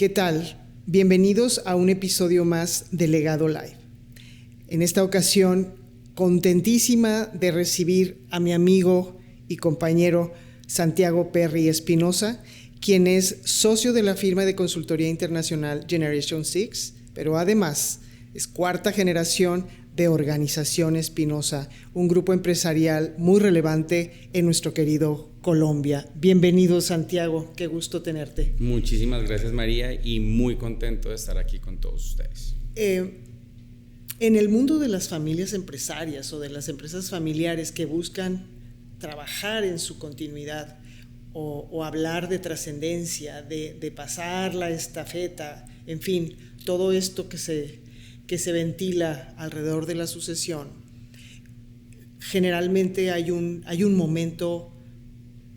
¿Qué tal? Bienvenidos a un episodio más de Legado Live. En esta ocasión, contentísima de recibir a mi amigo y compañero Santiago Perry Espinosa, quien es socio de la firma de consultoría internacional Generation 6, pero además es cuarta generación de Organización Espinosa, un grupo empresarial muy relevante en nuestro querido Colombia. Bienvenido, Santiago, qué gusto tenerte. Muchísimas gracias, María, y muy contento de estar aquí con todos ustedes. En el mundo de las familias empresarias o de las empresas familiares que buscan trabajar en su continuidad o hablar de trascendencia, de pasar la estafeta, en fin, todo esto que se ventila alrededor de la sucesión, generalmente hay un momento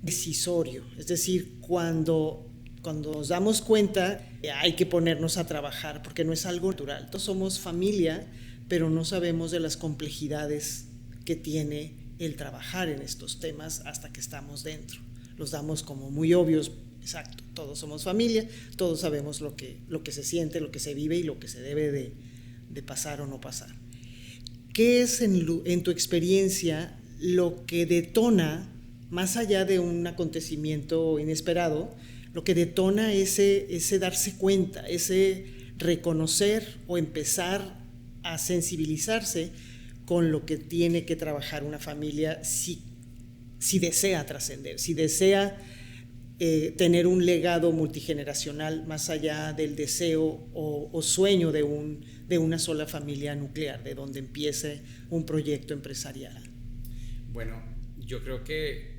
decisorio, es decir, cuando nos damos cuenta hay que ponernos a trabajar porque no es algo natural. Todos somos familia, pero no sabemos de las complejidades que tiene el trabajar en estos temas hasta que estamos dentro. Los damos como muy obvios, exacto, todos somos familia, todos sabemos lo que se siente, lo que se vive y lo que se debe de pasar o no pasar. ¿Qué es en tu experiencia lo que detona, más allá de un acontecimiento inesperado, lo que detona ese darse cuenta, ese reconocer o empezar a sensibilizarse con lo que tiene que trabajar una familia si desea trascender, si desea tener un legado multigeneracional más allá del deseo o sueño de una sola familia nuclear, de donde empiece un proyecto empresarial? Bueno, yo creo que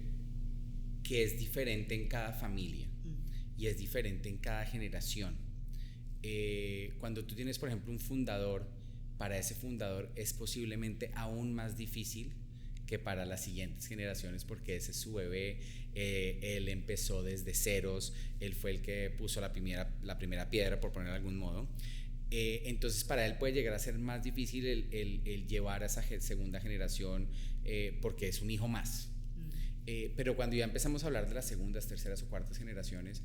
es diferente en cada familia y es diferente en cada generación. Cuando tú tienes, por ejemplo, un fundador, para ese fundador es posiblemente aún más difícil que para las siguientes generaciones, porque ese es su bebé, él empezó desde ceros, él fue el que puso la primera piedra, por poner de algún modo. Entonces para él puede llegar a ser más difícil el llevar a esa segunda generación, porque es un hijo más. Pero cuando ya empezamos a hablar de las segundas, terceras o cuartas generaciones,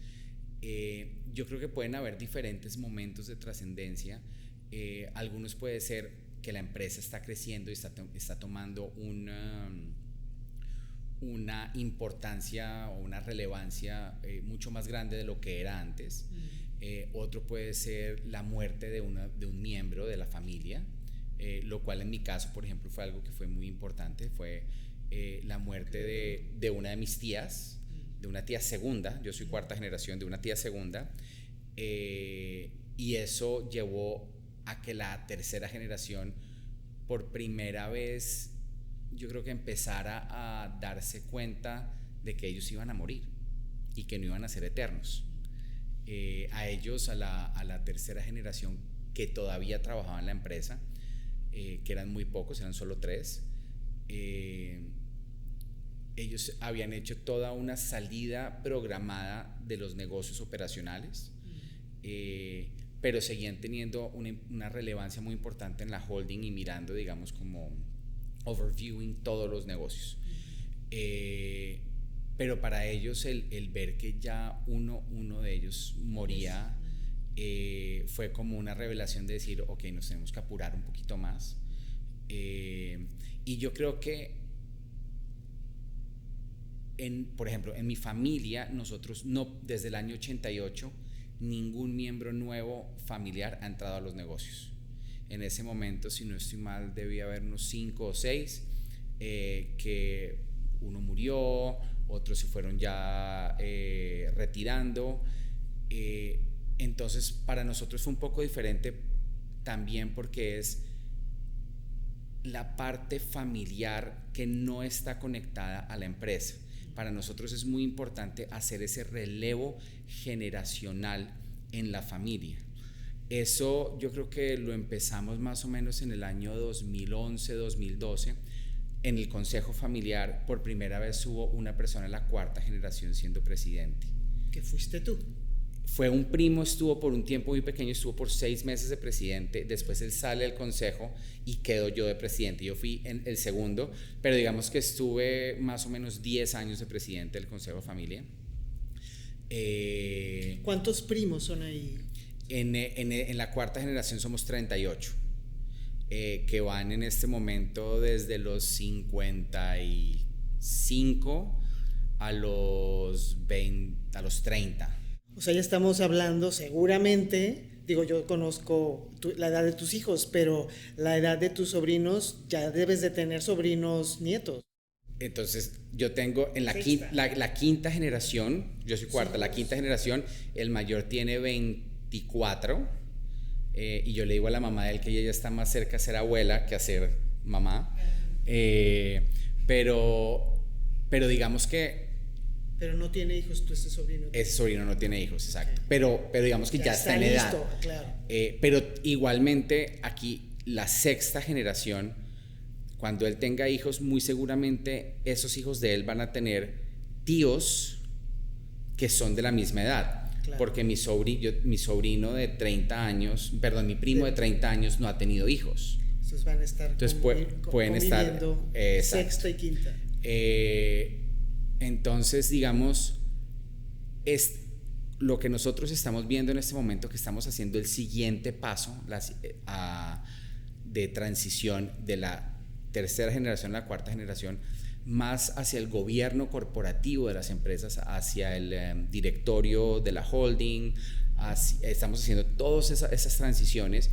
yo creo que pueden haber diferentes momentos de trascendencia. Algunos puede ser que la empresa está creciendo y está tomando una importancia o una relevancia mucho más grande de lo que era antes. Otro puede ser la muerte de un miembro de la familia, lo cual en mi caso, por ejemplo, fue algo que fue muy importante. Fue la muerte de una de mis tías, de una tía segunda. Yo soy cuarta generación, de una tía segunda, y eso llevó a que la tercera generación por primera vez, yo creo que empezara a darse cuenta de que ellos iban a morir y que no iban a ser eternos. A ellos, a la tercera generación que todavía trabajaba en la empresa, que eran muy pocos, eran solo 3, ellos habían hecho toda una salida programada de los negocios operacionales, pero seguían teniendo una relevancia muy importante en la holding y mirando, digamos, como overviewing todos los negocios. Pero para ellos el ver que ya uno de ellos moría, fue como una revelación de decir, ok, nos tenemos que apurar un poquito más. Y yo creo que por ejemplo, en mi familia, nosotros no, desde el año 88, ningún miembro nuevo familiar ha entrado a los negocios. En ese momento, si no estoy mal, debía haber unos 5 o 6, que uno murió, otros se fueron ya retirando. Entonces para nosotros fue un poco diferente también, porque es la parte familiar que no está conectada a la empresa. Para nosotros es muy importante hacer ese relevo generacional en la familia. Eso yo creo que lo empezamos más o menos en el año 2011, 2012. En el consejo familiar por primera vez hubo una persona de la cuarta generación siendo presidente. ¿Que fuiste tú? Fue un primo, estuvo por un tiempo muy pequeño, estuvo por 6 meses de presidente, después él sale del consejo y quedo yo de presidente. Yo fui el segundo, pero digamos que estuve más o menos 10 años de presidente del consejo de familia. ¿Cuántos primos son ahí? En la cuarta generación somos 38, que van en este momento desde los 55 a los 20, a los 30. O sea, ya estamos hablando seguramente, digo, yo conozco la edad de tus hijos, pero la edad de tus sobrinos, ya debes de tener sobrinos nietos. Entonces, yo tengo en la quinta generación, yo soy cuarta, la quinta generación, el mayor tiene 24, y yo le digo a la mamá de él que ella ya está más cerca a ser abuela que a ser mamá, pero digamos que... Pero no tiene hijos, tú ese sobrino. Ese sobrino no tiene hijos, exacto, pero digamos que ya está en edad. Listo, claro. Pero igualmente aquí la sexta generación, cuando él tenga hijos, muy seguramente esos hijos de él van a tener tíos que son de la misma edad. Claro. Porque mi sobrino de 30 años, perdón, mi primo de 30 años no ha tenido hijos. Entonces van a estar pueden estar sexta y quinta. Entonces, digamos, es lo que nosotros estamos viendo en este momento, que estamos haciendo el siguiente paso de transición de la tercera generación a la cuarta generación, más hacia el gobierno corporativo de las empresas, hacia el directorio de la holding. Estamos haciendo todas esas transiciones,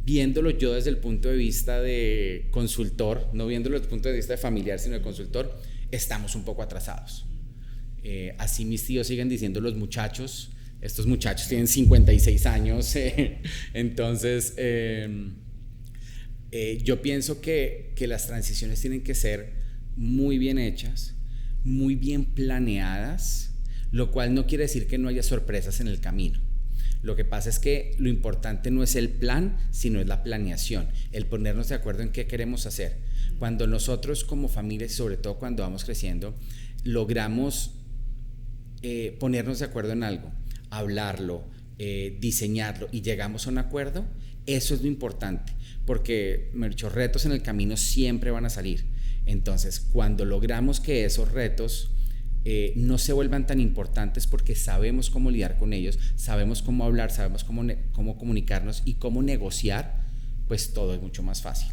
viéndolo yo desde el punto de vista de consultor, no viéndolo desde el punto de vista de familiar, sino de consultor. Estamos un poco atrasados. Así mis tíos siguen diciendo los muchachos, estos muchachos tienen 56 años, entonces yo pienso que las transiciones tienen que ser muy bien hechas, muy bien planeadas, lo cual no quiere decir que no haya sorpresas en el camino. Lo que pasa es que lo importante no es el plan, sino es la planeación, el ponernos de acuerdo en qué queremos hacer. Cuando nosotros como familia, sobre todo cuando vamos creciendo, logramos ponernos de acuerdo en algo, hablarlo, diseñarlo y llegamos a un acuerdo, eso es lo importante, porque muchos retos en el camino siempre van a salir. Entonces, cuando logramos que esos retos no se vuelvan tan importantes, porque sabemos cómo lidiar con ellos, sabemos cómo hablar, sabemos cómo comunicarnos y cómo negociar, pues todo es mucho más fácil.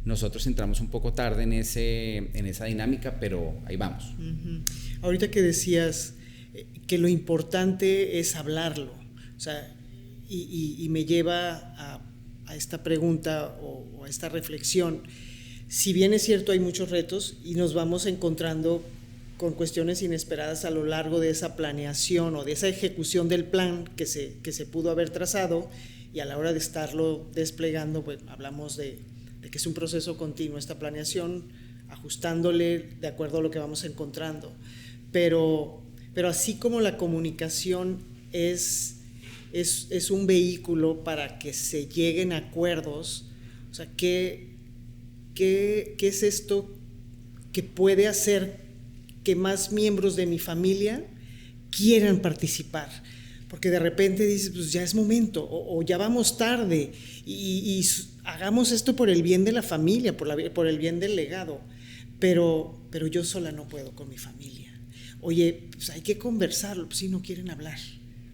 Nosotros entramos un poco tarde en esa dinámica, pero ahí vamos. Uh-huh. Ahorita que decías que lo importante es hablarlo, o sea, y me lleva a esta pregunta o a esta reflexión. Si bien es cierto, hay muchos retos y nos vamos encontrando con cuestiones inesperadas a lo largo de esa planeación o de esa ejecución del plan que se pudo haber trazado, y a la hora de estarlo desplegando, pues hablamos de que es un proceso continuo esta planeación, ajustándole de acuerdo a lo que vamos encontrando. Pero así como la comunicación es un vehículo para que se lleguen a acuerdos, o sea, ¿qué es esto que puede hacer que más miembros de mi familia quieran participar? Porque de repente dices, pues ya es momento, o ya vamos tarde, y hagamos esto por el bien de la familia, por el bien del legado, pero yo sola no puedo con mi familia. Oye, pues hay que conversarlo, pues si no quieren hablar.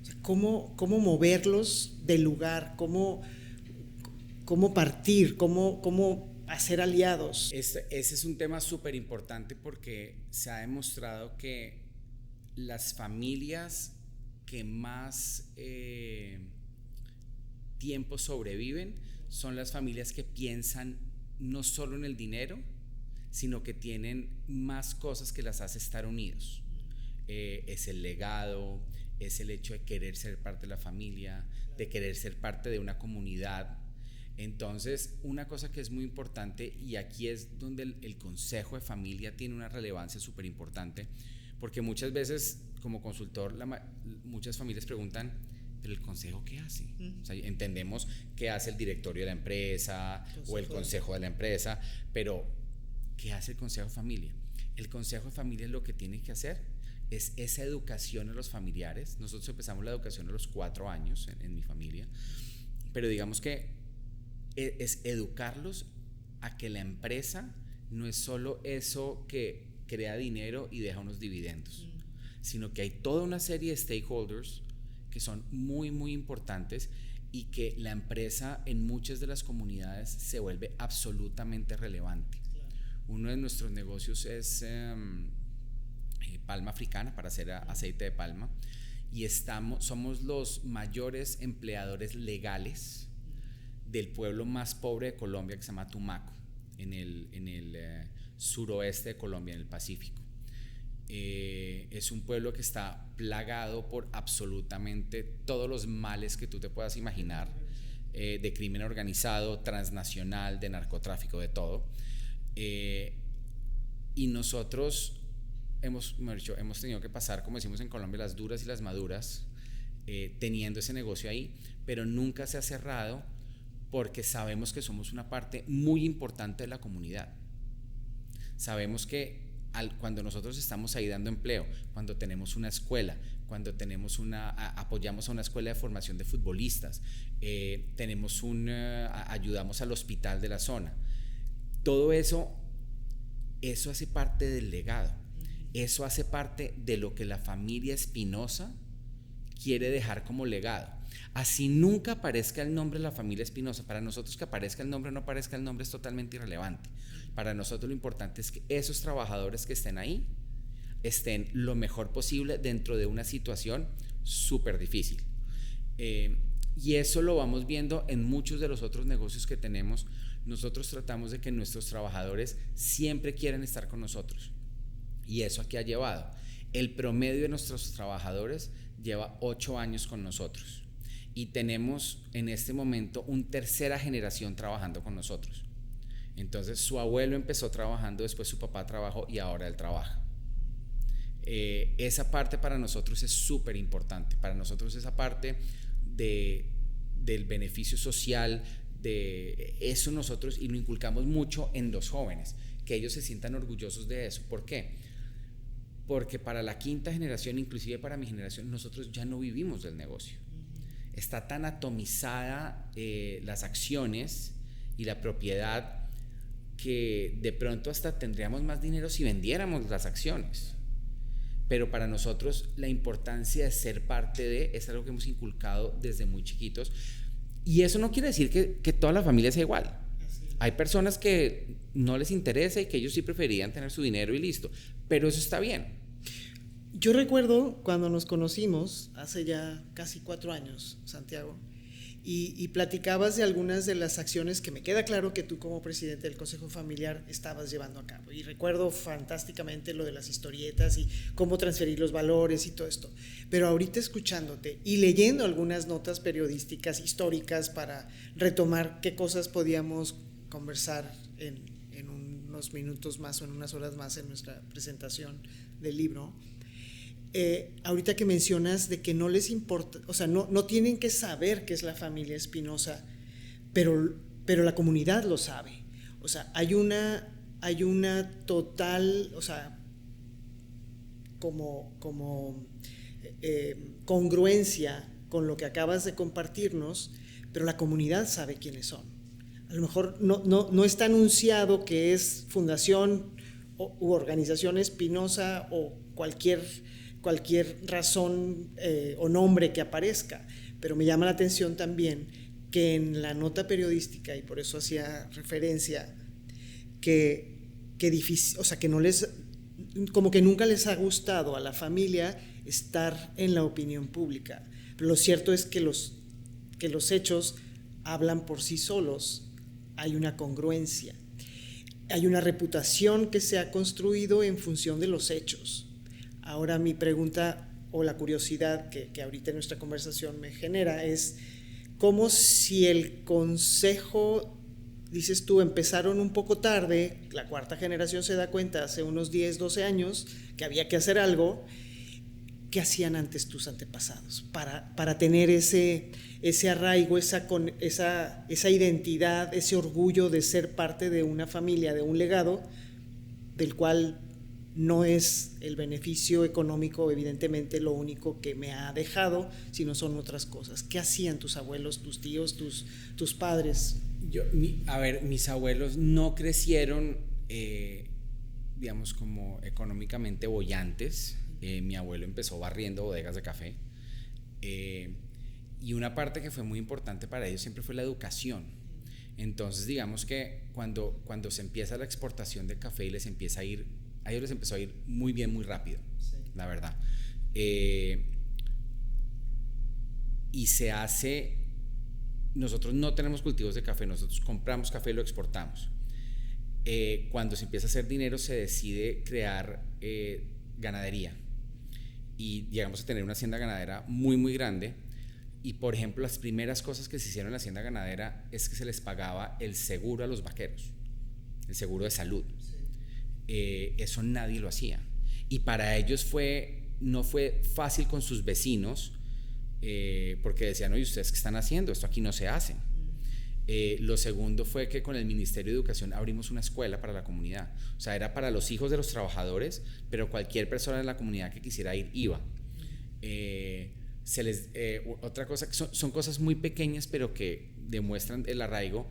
O sea, ¿cómo moverlos del lugar? ¿Cómo partir? ¿Cómo hacer aliados? Ese es un tema súper importante, porque se ha demostrado que las familias que más tiempo sobreviven son las familias que piensan no solo en el dinero, sino que tienen más cosas que las hace estar unidos. Es el legado, es el hecho de querer ser parte de la familia, de querer ser parte de una comunidad. Entonces, una cosa que es muy importante, y aquí es donde el consejo de familia tiene una relevancia súper importante, porque muchas veces como consultor muchas familias preguntan, ¿pero el consejo qué hace? O sea, entendemos qué hace el directorio de la empresa o el consejo de la empresa, pero ¿qué hace el consejo de familia? El consejo de familia lo que tiene que hacer es esa educación a los familiares. Nosotros empezamos la educación a los 4 años en mi familia, pero digamos que es educarlos a que la empresa no es solo eso que crea dinero y deja unos dividendos, sino que hay toda una serie de stakeholders que son muy, muy importantes y que la empresa en muchas de las comunidades se vuelve absolutamente relevante. Claro. Uno de nuestros negocios es palma africana para hacer aceite de palma y somos los mayores empleadores legales del pueblo más pobre de Colombia, que se llama Tumaco, en el suroeste de Colombia, en el Pacífico. Es un pueblo que está plagado por absolutamente todos los males que tú te puedas imaginar, de crimen organizado, transnacional, de narcotráfico, de todo. Y nosotros hemos tenido que pasar, como decimos en Colombia, las duras y las maduras, teniendo ese negocio ahí, pero nunca se ha cerrado porque sabemos que somos una parte muy importante de la comunidad. Sabemos que cuando nosotros estamos ahí dando empleo, cuando tenemos una escuela, cuando apoyamos a una escuela de formación de futbolistas, ayudamos al hospital de la zona, todo eso hace parte del legado, eso hace parte de lo que la familia Espinosa quiere dejar como legado. Así nunca aparezca el nombre de la familia Espinosa, para nosotros que aparezca el nombre o no aparezca el nombre es totalmente irrelevante. Para nosotros lo importante es que esos trabajadores que estén ahí estén lo mejor posible dentro de una situación súper difícil. Y eso lo vamos viendo en muchos de los otros negocios que tenemos. Nosotros tratamos de que nuestros trabajadores siempre quieran estar con nosotros. Y eso aquí ha llevado. El promedio de nuestros trabajadores lleva 8 años con nosotros. Y tenemos en este momento una tercera generación trabajando con nosotros. Entonces su abuelo empezó trabajando, después su papá trabajó y ahora él trabaja. Esa parte para nosotros es súper importante. Para nosotros esa parte del beneficio social, de eso nosotros, y lo inculcamos mucho en los jóvenes, que ellos se sientan orgullosos de eso. ¿Por qué? Porque para la quinta generación, inclusive para mi generación, nosotros ya no vivimos del negocio. Está tan atomizada las acciones y la propiedad que de pronto hasta tendríamos más dinero si vendiéramos las acciones. Pero para nosotros la importancia de ser parte es algo que hemos inculcado desde muy chiquitos. Y eso no quiere decir que toda la familia sea igual. Hay personas que no les interesa y que ellos sí preferían tener su dinero y listo. Pero eso está bien. Yo recuerdo cuando nos conocimos, hace ya casi 4 años, Santiago, y platicabas de algunas de las acciones que me queda claro que tú como presidente del Consejo Familiar estabas llevando a cabo. Y recuerdo fantásticamente lo de las historietas y cómo transferir los valores y todo esto. Pero ahorita escuchándote y leyendo algunas notas periodísticas históricas para retomar qué cosas podíamos conversar en unos minutos más o en unas horas más en nuestra presentación del libro, ahorita que mencionas de que no les importa, o sea, no tienen que saber qué es la familia Espinosa, pero la comunidad lo sabe. O sea, hay una total, o sea, como congruencia con lo que acabas de compartirnos, pero la comunidad sabe quiénes son. A lo mejor no está anunciado que es Fundación u Organización Espinosa o cualquier razón o nombre que aparezca, pero me llama la atención también que en la nota periodística, y por eso hacía referencia, que difícil, o sea, que no les, como que nunca les ha gustado a la familia estar en la opinión pública, pero lo cierto es que los hechos hablan por sí solos. Hay una congruencia, hay una reputación que se ha construido en función de los hechos. Ahora mi pregunta o la curiosidad que ahorita en nuestra conversación me genera es cómo, si el consejo, dices tú, empezaron un poco tarde, la cuarta generación se da cuenta hace unos 10, 12 años que había que hacer algo, ¿qué hacían antes tus antepasados para tener ese arraigo, esa identidad, ese orgullo de ser parte de una familia, de un legado del cual no es el beneficio económico evidentemente lo único que me ha dejado, sino son otras cosas? ¿Qué hacían tus abuelos, tus tíos, tus padres? Mis abuelos no crecieron, digamos, como económicamente bollantes. Mi abuelo empezó barriendo bodegas de café. Y una parte que fue muy importante para ellos siempre fue la educación. Entonces, digamos que cuando se empieza la exportación de café y a ellos les empezó a ir muy bien, muy rápido, sí, la verdad. Y nosotros no tenemos cultivos de café, nosotros compramos café y lo exportamos. Cuando se empieza a hacer dinero, se decide crear ganadería. Y llegamos a tener una hacienda ganadera muy, muy grande. Y por ejemplo, las primeras cosas que se hicieron en la hacienda ganadera es que se les pagaba el seguro a los vaqueros, el seguro de salud. Sí. Eso nadie lo hacía. Y para ellos no fue fácil con sus vecinos, porque decían, oye, ¿ustedes qué están haciendo? Esto aquí no se hace. Lo segundo fue que con el Ministerio de Educación abrimos una escuela para la comunidad. O sea, era para los hijos de los trabajadores, pero cualquier persona de la comunidad que quisiera ir iba. Otra cosa, son cosas muy pequeñas, pero que demuestran el arraigo.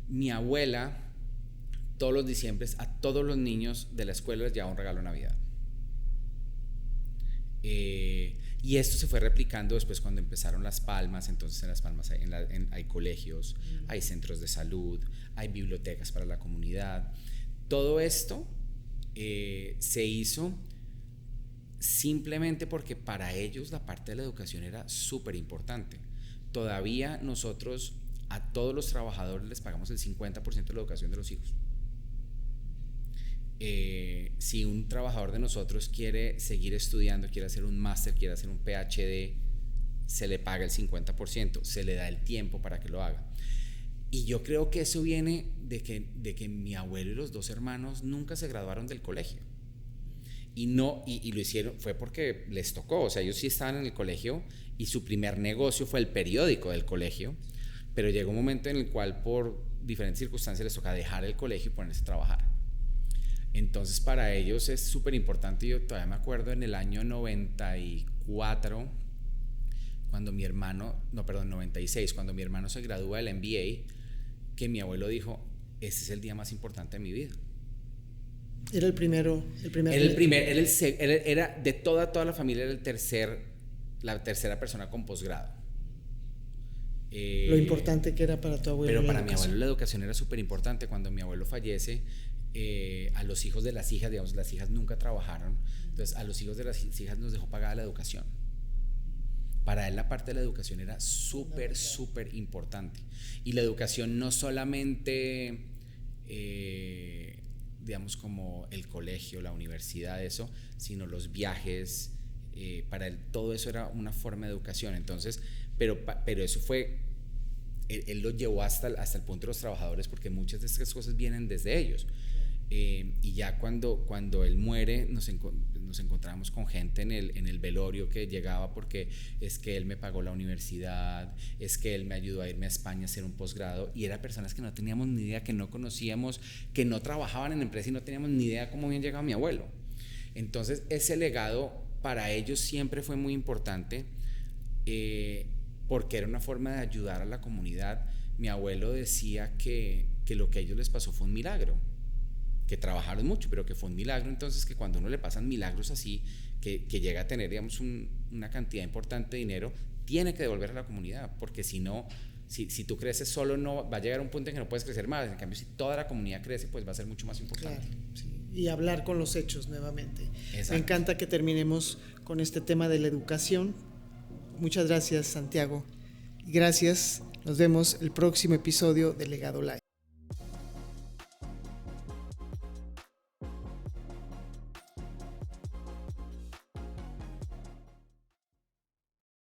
Mi abuela, todos los diciembres, a todos los niños de la escuela les llevaba un regalo de Navidad. Y esto se fue replicando después cuando empezaron Las Palmas. Entonces en Las Palmas hay colegios, hay centros de salud, hay bibliotecas para la comunidad. Todo esto se hizo simplemente porque para ellos la parte de la educación era súper importante. Todavía nosotros a todos los trabajadores les pagamos el 50% de la educación de los hijos. Si un trabajador de nosotros quiere seguir estudiando, quiere hacer un máster, quiere hacer un PhD, se le paga el 50%, se le da el tiempo para que lo haga. Y yo creo que eso viene de que mi abuelo y los dos hermanos nunca se graduaron del colegio. Y lo hicieron, fue porque les tocó. O sea, ellos sí estaban en el colegio y su primer negocio fue el periódico del colegio, pero llegó un momento en el cual por diferentes circunstancias les toca dejar el colegio y ponerse a trabajar. Entonces para ellos es súper importante. Yo todavía me acuerdo en el año 94, cuando 96, cuando mi hermano se gradúa del MBA, que mi abuelo dijo, este es el día más importante de mi vida. Era el primero. Era de toda la familia, era la tercera persona con posgrado. Lo importante que era para tu abuelo. Pero para mi abuelo la educación era súper importante. Cuando mi abuelo fallece, a los hijos de las hijas, digamos, las hijas nunca trabajaron, entonces a los hijos de las hijas nos dejó pagada la educación. Para él la parte de la educación era súper, súper importante. Y la educación no solamente, digamos, como el colegio, la universidad, eso, sino los viajes. Para él todo eso era una forma de educación. Entonces, pero eso fue, él lo llevó hasta el punto de los trabajadores, porque muchas de estas cosas vienen desde ellos. Y ya cuando él muere nos encontramos con gente en el velorio que llegaba porque es que él me pagó la universidad, es que él me ayudó a irme a España a hacer un posgrado, y eran personas que no teníamos ni idea, que no conocíamos, que no trabajaban en la empresa y no teníamos ni idea cómo habían llegado mi abuelo. Entonces ese legado para ellos siempre fue muy importante, porque era una forma de ayudar a la comunidad. Mi abuelo decía que lo que a ellos les pasó fue un milagro, que trabajaron mucho, pero que fue un milagro. Entonces, que cuando a uno le pasan milagros así, que llega a tener, digamos, una cantidad importante de dinero, tiene que devolver a la comunidad, porque si no, si tú creces solo, no va a llegar a un punto en que no puedes crecer más. En cambio, si toda la comunidad crece, pues va a ser mucho más importante. Claro, sí. Y hablar con los hechos nuevamente. Exacto. Me encanta que terminemos con este tema de la educación. Muchas gracias, Santiago. Gracias. Nos vemos el próximo episodio de Legado Live.